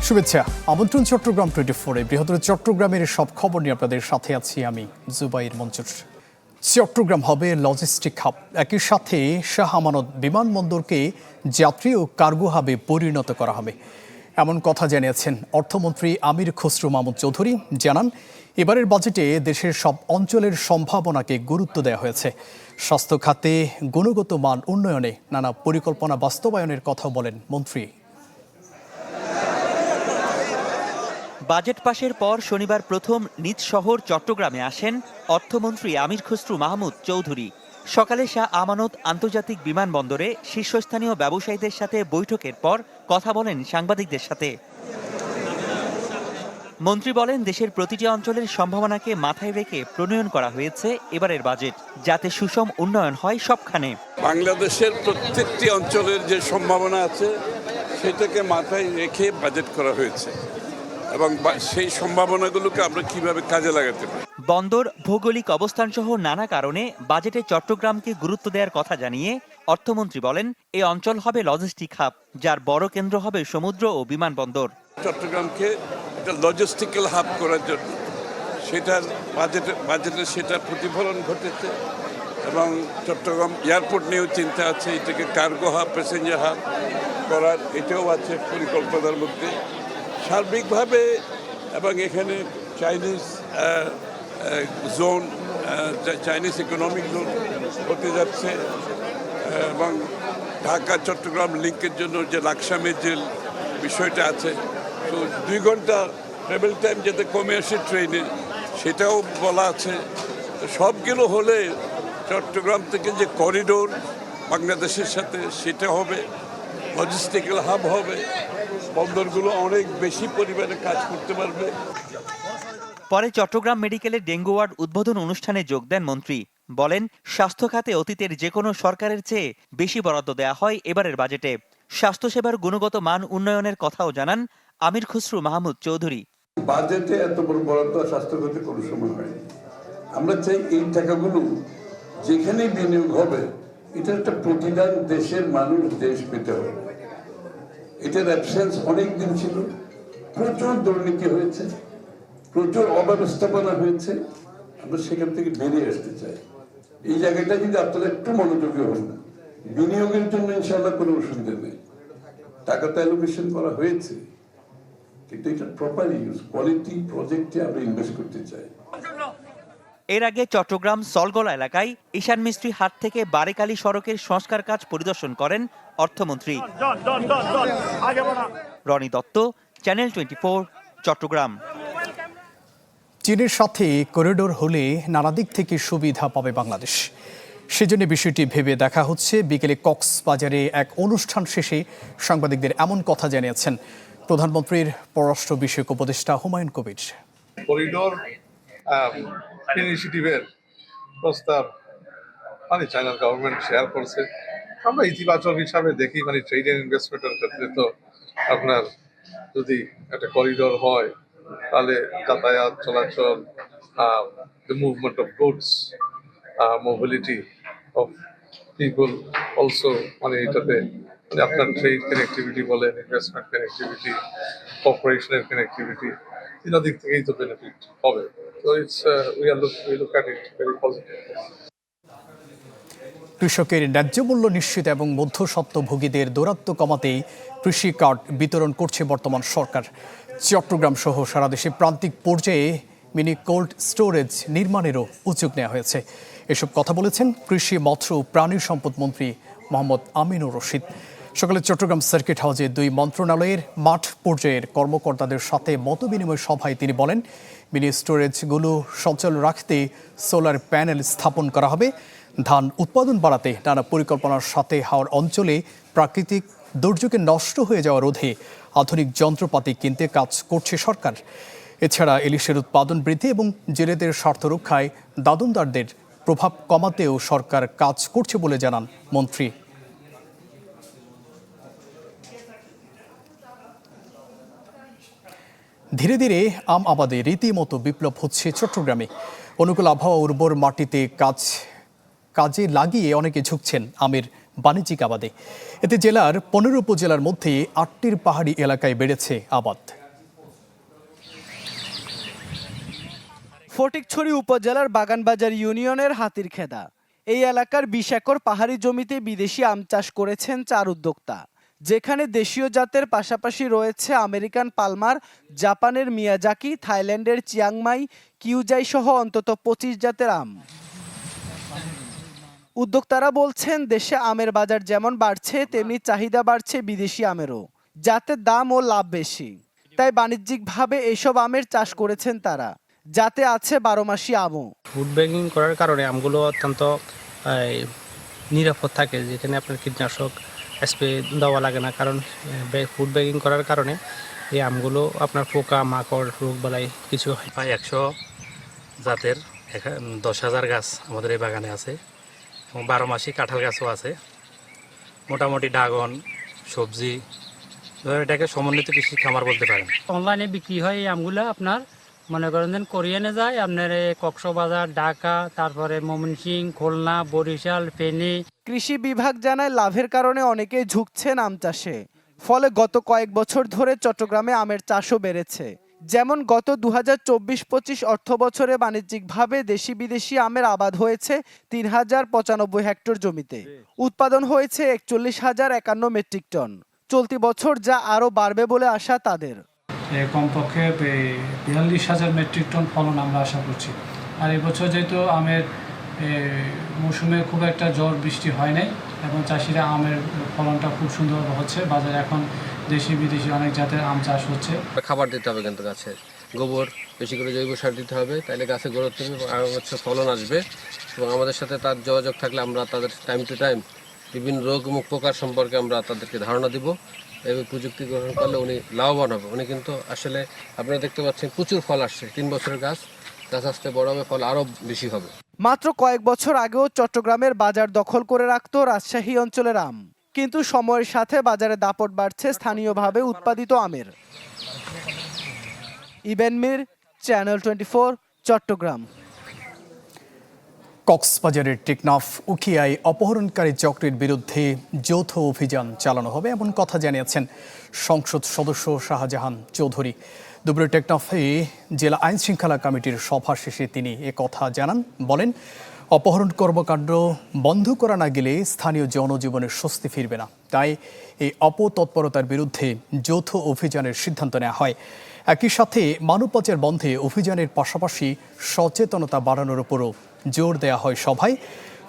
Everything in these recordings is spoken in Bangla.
শুভেচ্ছা, আমন্ত্রণ চট্টগ্রাম 24-এ। বৃহত্তর চট্টগ্রামের সব খবর নিয়ে আপনাদের সাথে আছি আমি জুবাইর মঞ্জুর। চট্টগ্রাম হবে লজিস্টিক হাব, একই সাথে শাহ আমানত বিমানবন্দরকে যাত্রী ও কার্গো হাবে পরিণত করা হবে, এমন কথা জানিয়েছেন অর্থমন্ত্রী আমির খসরু মাহমুদ চৌধুরী। জানান, এবারের বাজেটে দেশের সব অঞ্চলের সম্ভাবনাকে গুরুত্ব দেওয়া হয়েছে। স্বাস্থ্য খাতে গুণগত মান উন্নয়নে নানা পরিকল্পনা বাস্তবায়নের কথা বলেন মন্ত্রী। বাজেট পাশের পর শনিবার প্রথম নিজ শহর চট্টগ্রামে আসেন অর্থমন্ত্রী আমির খসরু মাহমুদ চৌধুরী। সকালে শাহ আমানত আন্তর্জাতিক বিমানবন্দরে শীর্ষস্থানীয় ব্যবসায়ীদের সাথে বৈঠকের পর কথা বলেন সাংবাদিকদের সাথে। মন্ত্রী বলেন, দেশের প্রতিটি অঞ্চলের সম্ভাবনাকে মাথায় রেখে প্রণয়ন করা হয়েছে এবারের বাজেট, যাতে সুষম উন্নয়ন হয় সবখানে। বাংলাদেশের প্রত্যেকটি অঞ্চলের যে সম্ভাবনা আছে সেটাকে মাথায় রেখে বাজেট করা হয়েছে এবং সেই সম্ভাবনাগুলোকে আমরা কিভাবে কাজে লাগাতে পারি। বন্দর, ভৌগোলিক অবস্থান সহ নানা কারণে বাজেটে চট্টগ্রামকে গুরুত্ব দেওয়ার কথা জানিয়ে অর্থমন্ত্রী বলেন, এই অঞ্চল হবে লজিস্টিক হাব, যার বড় কেন্দ্র হবে সমুদ্র ও বিমানবন্দর। চট্টগ্রামকে একটা লজিস্টিক্যাল হাব করার জন্য সেটার বাজেটে সেটা প্রতিফলন ঘটেছে এবং চট্টগ্রাম এয়ারপোর্ট নিয়েও চিন্তা আছে, এটাকে কার্গো হাব, প্যাসেঞ্জার হাব করার এটাও আছে পরিকল্পনার মধ্যে সার্বিকভাবে। এবং এখানে Chinese zone, Chinese economic zone হতে যাচ্ছে এবং ঢাকা চট্টগ্রাম লিঙ্কের জন্য যে লাকসামের যে বিষয়টা আছে, তো 2 ঘন্টা ট্রাভেল টাইম যাতে কমে আসে ট্রেনে, সেটাও বলা আছে। তো সবগুলো হলে চট্টগ্রাম থেকে যে করিডোর বাংলাদেশের সাথে সেটা হবে, লজিস্টিক্যাল হাব হবে, বন্দরগুলো অনেক বেশি পরিমাণে কাজ করতে পারবে। পরে চট্টগ্রাম মেডিকেলের ডেঙ্গু ওয়ার্ড উদ্বোধন অনুষ্ঠানে যোগ দেন মন্ত্রী। বলেন, স্বাস্থ্য খাতে অতীতের যে কোনো সরকারের চেয়ে বেশি বরাদ্দ দেওয়া হয় এবারের বাজেটে। স্বাস্থ্যসেবার গুণগত মান উন্নয়নের কথাও জানান আমির খসরু মাহমুদ চৌধুরী। বাজেটে এত বড় বরাদ্দ স্বাস্থ্য খাতে কোনো সময় হয়নি। আমরা চাই এই টাকাগুলো যেখানেই বিনিয়োগ হবে, এটা একটা প্রতিদান দেশের মানুষ দেশ পেতে হবে। এটার অ্যাবসেন্স অনেক দিন ছিল, প্রচুর দুর্নীতি হয়েছে, প্রচুর অব্যবস্থাপনা হয়েছে। আমরা সেখান থেকে বেরিয়ে আসতে চাই। এই জায়গাটা যদি আপনারা একটু মনোযোগী হন, বিনিয়োগের জন্য ইনশাআল্লাহ কোনো অসুবিধা নেই। টাকা তো অ্যালোকেশন করা হয়েছে, কিন্তু এটা প্রপার ইউজ, কোয়ালিটি প্রজেক্টে আমরা ইনভেস্ট করতে চাই। এর আগে চট্টগ্রাম সলগলা এলাকায় ঈশান মিস্ত্রি হাট থেকে বারেকালী সড়কের সংস্কার কাজ পরিদর্শন করেন অর্থমন্ত্রী। রনি দত্ত, চ্যানেল 24, চট্টগ্রাম। চীনের সাথে করিডোর হলে নানা দিক থেকে সুবিধা পাবে বাংলাদেশ, সেজন্য বিষয়টি ভেবে দেখা হচ্ছে। বিকেলে কক্সবাজারে এক অনুষ্ঠান শেষে সাংবাদিকদের এমন কথা জানিয়েছেন প্রধানমন্ত্রীর পররাষ্ট্র বিষয়ক উপদেষ্টা হুমায়ুন কবির। করিডোর ইনিশিয়েটিভের প্রস্তাব চায়নার গভর্নমেন্ট শেয়ার করছে। আমরা ইতিবাচক হিসাবে দেখি। ট্রেড এন্ড ইনভেস্টমেন্টের ক্ষেত্রে তো আপনার যদি একটা করিডোর হয়, তাহলে যাতায়াত চলাচল, the movement of goods, mobility of people also, এটাতে আপনার ট্রেড কানেক্টিভিটি বলেন, ইনভেস্টমেন্ট কানেক্টিভিটি, কর্পোরেশনের কানেক্টিভিটি, তিন দিক থেকেই তো বেনিফিট হবে। So we look at it very positive. কৃষকের ন্যায্য মূল্য নিশ্চিত এবং মধ্যস্বত্বভোগীদের দৌরাত্ম্য কমাতেই কৃষি কার্ড বিতরণ করছে বর্তমান সরকার। চট্টগ্রাম সহ সারা দেশে প্রান্তিক পর্যায়ে মিনি কোল্ড স্টোরেজ নির্মাণেরও উদ্যোগ নেওয়া হয়েছে। এসব কথা বলেছেন কৃষি, মৎস্য ও প্রাণী সম্পদ মন্ত্রী মোহাম্মদ আমিনুর রশিদ। সকালে চট্টগ্রাম সার্কিট হাউসে 2 মন্ত্রণালয়ের মাঠ পর্যায়ের কর্মকর্তাদের সাথে মতবিনিময় সভায় তিনি বলেন, মিনি স্টোরেজগুলো সচল রাখতে সোলার প্যানেল স্থাপন করা হবে। ধান উৎপাদন বাড়াতে নানা পরিকল্পনার সাথে হাওর অঞ্চলে প্রাকৃতিক দুর্যোগে নষ্ট হয়ে যাওয়া রোধে আধুনিক যন্ত্রপাতি কিনতে কাজ করছে সরকার। এছাড়া ইলিশের উৎপাদন বৃদ্ধি এবং জেলেদের স্বার্থ রক্ষায় দাদনদারদের প্রভাব কমাতেও সরকার কাজ করছে বলে জানান মন্ত্রী। ধীরে ধীরে আম আবাদে রীতিমতো বিপ্লব হচ্ছে চট্টগ্রামে। অনুকূল আবহাওয়া, উর্বর মাটিতে কাজে লাগিয়ে অনেকে ঝুঁকছেন আমের বাণিজ্যিক আবাদে। এতে জেলার 15 উপজেলার মধ্যে 8টির পাহাড়ি এলাকায় বেড়েছে আবাদ। ফটিকছড়ি উপজেলার বাগানবাজার ইউনিয়নের হাতিরখেদা এই এলাকার 20 একর পাহাড়ি জমিতে বিদেশি আম চাষ করেছেন 4 উদ্যোক্তা, যেখানে দেশীয় জাতের পাশাপাশি রয়েছে আমেরিকান পালমার, জাপানের মিয়াজাকি, থাইল্যান্ডের চিয়াংমাই, কিউজাই সহ অন্তত 25 জাতের আম। উদ্যোক্তারা বলছেন, দেশে আমের বাজার যেমন বাড়ছে তেমনি চাহিদা বাড়ছে বিদেশি আমেরও, যাতে দাম ও লাভ বেশি। তাই বাণিজ্যিকভাবে এসব আমের চাষ করেছেন তারা, যাতে আছে 12 মাসি আমও। ফুড ব্যাগিং করার কারণে আমগুলো অত্যন্ত নিরাপদ থাকে, যেখানে আপনার কীটনাশক স্প্রে দেওয়া লাগে না, কারণ ফুড ব্যাগিং করার কারণে এই আমগুলো আপনার পোকা মাকড় রোগ বালাই কিছু হয়। প্রায় 100 জাতের 10,000 গাছ আমাদের এই বাগানে আছে এবং 12 মাসি কাঁঠাল গাছও আছে। মোটামুটি ড্রাগন, সবজি, এটাকে সমন্বিত কৃষি খামার বলতে পারেন। অনলাইনে বিক্রি হয় এই আমগুলো, আপনার মনে করেন দেন কোরিয়ানে যায়, আপনার কক্সবাজার, ঢাকা, তারপরে ময়মনসিংহ, খুলনা, বরিশাল, ফেনী। কৃষি বিভাগ জানায়, লাভের কারণে অনেকেই ঝুঁকছেন আম চাষে। ফলে গত কয়েক বছর ধরে চট্টগ্রামে আমের চাষও বেড়েছে। যেমন গত 2024-25 অর্থ বছরে বাণিজ্যিকভাবে দেশি বিদেশি আমের আবাদ হয়েছে 3095 হেক্টর জমিতে। উৎপাদন হয়েছে 41,051 মেট্রিক টন। চলতি বছর যা আরও বাড়বে বলে আশা তাদের। কমপক্ষে 42,000 মেট্রিক টন ফলন আমরা আশা করছি। আর এবছর যেহেতু আমের মৌসুমে খুব একটা ঝড় বৃষ্টি হয় নাই এবং চাষিরা আমের ফলনটা খুব সুন্দর হচ্ছে। বাজারে এখন দেশি বিদেশি অনেক জাতের আম চাষ হচ্ছে। খাবার দিতে হবে, কিন্তু গাছের গোবর বেশি করে জৈব সার দিতে হবে, তাহলে গাছে গ্রোথ হবে এবং আরও হচ্ছে ফলন আসবে। এবং আমাদের সাথে তার যোগাযোগ থাকলে আমরা তাদের টাইম টু টাইম বিভিন্ন রোগ মুখ পোকার সম্পর্কে আমরা তাদেরকে ধারণা দিব এবং প্রযুক্তি গ্রহণ করলে উনি লাভবান হবে। উনি কিন্তু আসলে আপনারা দেখতে পাচ্ছেন প্রচুর ফল আসছে, 3 বছরের গাছ আস্তে বড় হবে, ফল আরও বেশি হবে। মাত্র কয়েক বছর আগেও চট্টগ্রামের বাজার দখল করে রাখত রাজশাহী অঞ্চলের আম, কিন্তু সময়ের সাথে বাজারে দাপট বাড়ছে স্থানীয়ভাবে উৎপাদিত আমের। ইবেন মির, চ্যানেল 24, চট্টগ্রাম। কক্সবাজারের টেকনাফ উখিয়ায় অপহরণকারী চক্রের বিরুদ্ধে যৌথ অভিযান চালানো হবে এমন কথা জানিয়েছেন সংসদ সদস্য শাহজাহান চৌধুরী। দুপুরে টেকনাফে জেলা আইন শৃঙ্খলা কমিটির সভা শেষে তিনি কথা জানান। বলেন, অপহরণ কর্মকাণ্ড বন্ধ করা না গেলে স্থানীয় জনজীবনের স্বস্তি ফিরবে না। তাই এই অপতৎপরতার বিরুদ্ধে যৌথ অভিযানের সিদ্ধান্ত নেওয়া হয়। একই সাথে মানব পাচার বন্ধে অভিযানের পাশাপাশি সচেতনতা বাড়ানোর উপরও জোর দেওয়া হয় সভায়।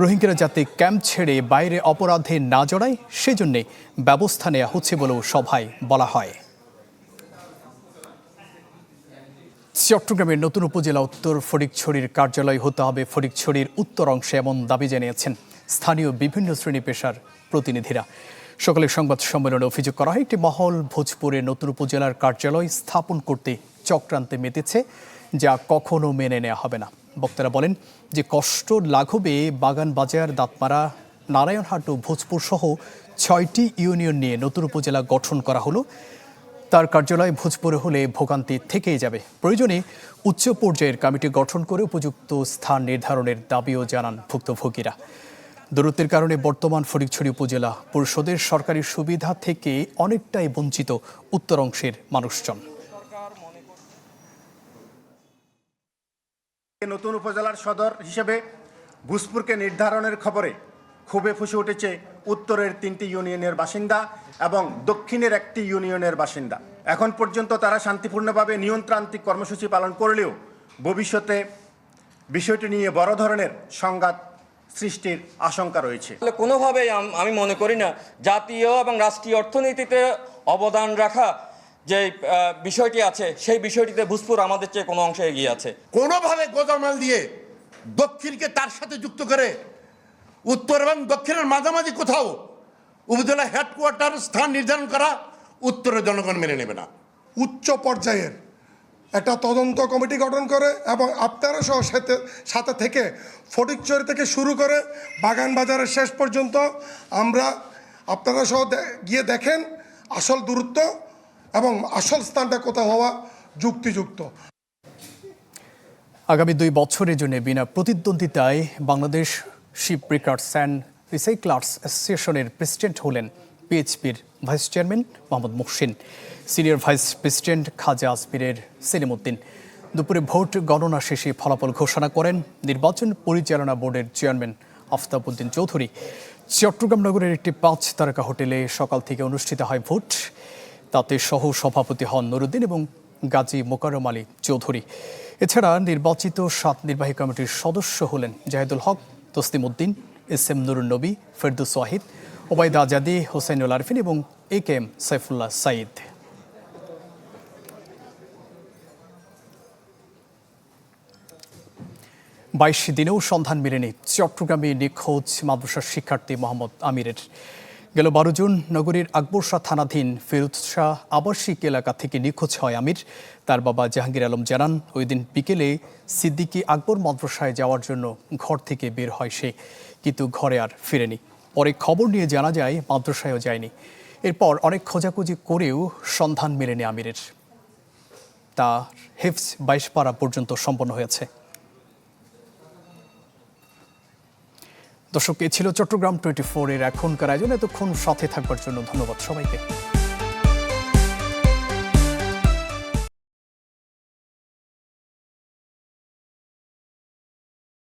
রোহিঙ্গারা যাতে ক্যাম্প ছেড়ে বাইরে অপরাধে না জড়ায় সেজন্যে ব্যবস্থা নেওয়া হচ্ছে বলেও সভায় বলা হয়। চট্টগ্রামের নতুন উপজেলা উত্তর ফটিকছড়ির কার্যালয় হতে হবে ফটিকছড়ির উত্তর অংশে, এমন দাবি জানিয়েছেন স্থানীয় বিভিন্ন শ্রেণী পেশার প্রতিনিধিরা। সকালে সংবাদ সম্মেলনে অভিযোগ করা হয়, একটি মহল ভোজপুরে নতুন উপজেলার কার্যালয় স্থাপন করতে চক্রান্তে মেতেছে, যা কখনো মেনে নেওয়া হবে না। বক্তারা বলেন যে কষ্ট লাঘবে বাগানবাজার, দাঁতমারা, নারায়ণহাট ও ভোজপুর সহ 6টি ইউনিয়ন নিয়ে নতুন উপজেলা গঠন করা হলো। তার কার্যালয় ভোজপুরে হলে ভোগান্তি থেকেই যাবে। প্রয়োজনে উচ্চ পর্যায়ের কমিটি গঠন করে উপযুক্ত স্থান নির্ধারণের দাবিও জানান ভুক্তভোগীরা। দূরত্বের কারণে বর্তমান ফটিকছড়ি উপজেলা পরিষদের সরকারি সুবিধা থেকে অনেকটাই বঞ্চিত উত্তর অংশের মানুষজন। নতুন উপজেলার সদর হিসেবে ভোজপুরকে নির্ধারণের খবরে ক্ষোভে ফুঁসে উঠেছে উত্তরের 3টি ইউনিয়নের বাসিন্দা এবং দক্ষিণের 1টি ইউনিয়নের বাসিন্দা। এখন পর্যন্ত তারা শান্তিপূর্ণভাবে নিয়ন্ত্রণান্ত্রিক কর্মসূচি পালন করলেও ভবিষ্যতে বিষয়টি নিয়ে বড় ধরনের সংঘাত সৃষ্টির আশঙ্কা রয়েছে। কোনোভাবেই আমি মনে করি না জাতীয় এবং রাষ্ট্রীয় অর্থনীতিতে অবদান রাখা যে বিষয়টি আছে সেই বিষয়টিতে ভোজপুর আমাদের চেয়ে কোনো অংশে এগিয়ে আছে। কোনোভাবে গোজামাল দিয়ে দক্ষিণকে তার সাথে যুক্ত করে উত্তর এবং দক্ষিণের মাঝামাঝি কোথাও উপজেলা হেডকোয়ার্টার স্থান নির্ধারণ করা উত্তরের জনগণ মেনে নেবে না। উচ্চ পর্যায়ের একটা তদন্ত কমিটি গঠন করে এবং আপনারা সহ সাথে থেকে ফটিকছড়ি থেকে শুরু করে বাগানবাজারের শেষ পর্যন্ত আমরা আপনারা সহ গিয়ে দেখেন আসল দূরত্ব এবং আসল স্থানটা কোথাও হওয়া যুক্তিযুক্ত। আগামী 2 বছরের জন্য বিনা প্রতিদ্বন্দ্বিতায় Bangladesh ship breakers and recyclers অ্যাসোসিয়েশনের প্রেসিডেন্ট হলেন পিএইচপির vice chairman Mohammad Muhsin, senior vice president Khaja আজমিরের সেলিমউদ্দিন। দুপুরে ভোট গণনা শেষে ফলাফল ঘোষণা করেন নির্বাচন পরিচালনা বোর্ডের চেয়ারম্যান আফতাব উদ্দিন চৌধুরী। চট্টগ্রাম নগরের একটি 5 তারকা হোটেলে সকাল থেকে অনুষ্ঠিত হয় ভোট। তাতে সহ সভাপতি হন নুরুদ্দিন এবং গাজী মোকাররম আলী চৌধুরী। এছাড়া নির্বাচিত 7 নির্বাহী কমিটির সদস্য হলেন জাহিদুল হক, তসলিম উদ্দিন, এস.এম নুরুন নবী, ফেরদৌস ওয়াহিদ, ওবায়দা আজাদি, হোসেনুল আরফিন এবং এ.কে.এম সাইফুল্লাহ সাঈদ। বাইশ দিনেও সন্ধান মেলেনি চট্টগ্রামে নিখোঁজ মাদ্রাসার শিক্ষার্থী মোহাম্মদ আমিরের। গেল 12 জুন নগরীর আকবর শাহ থানাধীন ফিরোজ শাহ আবাসিক এলাকা থেকে নিখোঁজ হয় আমির। তার বাবা জাহাঙ্গীর আলম জানান, ওই দিন বিকেলে সিদ্দিকী আকবর মাদ্রাসায় যাওয়ার জন্য ঘর থেকে বের হয় সে, কিন্তু ঘরে আর ফিরেনি। পরে খবর নিয়ে জানা যায় মাদ্রাসায়ও যায়নি। এরপর অনেক খোঁজাখুঁজি করেও সন্ধান মেলেনি আমিরের। তা হিফজ 22 পারা পর্যন্ত সম্পন্ন হয়েছে। দর্শক, এ ছিল চট্টগ্রাম 24 এর এখনকার আয়োজন। এতক্ষণ সাথে থাকবার জন্য ধন্যবাদ সবাইকে।